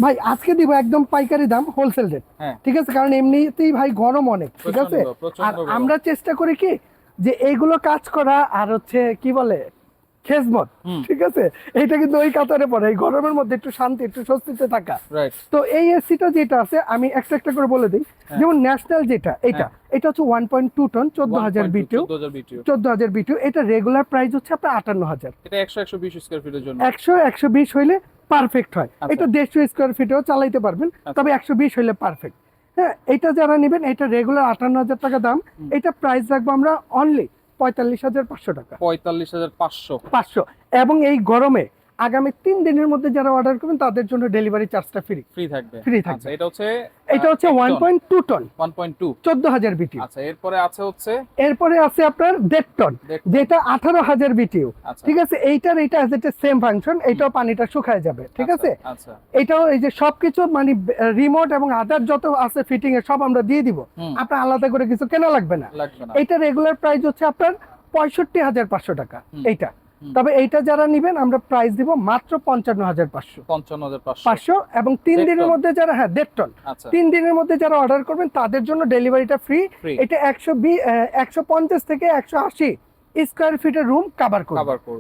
ভাই আজকে দিব একদম পাইকারি দাম, হোলসেল রেট। হ্যাঁ ঠিক আছে, কারণ এমনিতেই ভাই গরম অনেক, ঠিক আছে। আর আমরা চেষ্টা করি কি যে এইগুলো কাজ করা, আর হচ্ছে কি বলে খেজমত, হুম ঠিক আছে। এটা কিন্তু ওই কাতারে পড়ে, এই গরমের মধ্যে একটু শান্তি, একটু স্বস্তিতে থাকা। রাইট। তো এই এসিটা যেটা আছে আমি একটা একটা করে বলে দিই। হ্যাঁ। যেমন ন্যাশনাল যেটা, এটা হ্যাঁ। এটা হচ্ছে 1.2 টন, 14,000 বিটিউ। 14,000 বিটিউ, এটা রেগুলার প্রাইস হচ্ছে আপনার 58,000। এটা 100 120 স্কয়ার ফিটের জন্য 100 120 হইলে পারফেক্ট হয়। আচ্ছা। এটা 150 স্কোয়ার ফিটেও চালাইতে পারবেন, আচ্ছা। তবে 120 হইলে পারফেক্ট। হ্যাঁ, এটা যারা নেবেন, এটা রেগুলার 58,000 টাকা দাম। এটা প্রাইস রাখবো আমরা অনলি 45,500 টাকা। 45,500 500। এবং এই গরমে আগামী 3 দিনের মধ্যে যারা অর্ডার করবেন তাদের জন্য ডেলিভারি চার্জটা ফ্রি। ফ্রি থাকবে। ফ্রি আচ্ছা, থাকবে। এটা হচ্ছে 1.2 টন, 1.2 14,000 বিটিউ। আচ্ছা, এরপরে আছে হচ্ছে এরপরে আছে আপনার 1.5 টন, 1.5 টন। যেটা 18,000 বিটিউ। আচ্ছা। ঠিক আছে, এইটার এটা অ্যাজ ইট সেম ফাংশন, এটাও পানিটা শুকায় যাবে, ঠিক আচ্ছা, আছে। আচ্ছা এটাও এই যে সবকিছু মানে রিমোট এবং আদার যত আছে ফিটিং এর সব আমরা দিয়ে দিব, হুম। আপনার আলাদা করে কিছু কেনা লাগবে না। লাগবে না। এটা রেগুলার প্রাইস হচ্ছে আপনার 65,500 টাকা এইটা। তবে এইটা যারা নিবেন আমরা প্রাইস দিব মাত্র 55,500। 55,500 এবং 3 1.5 দিনের টন। মধ্যে যারা, হ্যাঁ 1.5 টন, আচ্ছা 3 দিনের মধ্যে যারা অর্ডার করবেন তাদের জন্য ডেলিভারিটা ফ্রি। Free। এটা 150 থেকে 180 স্কয়ার ফিটের রুম কভার করবে।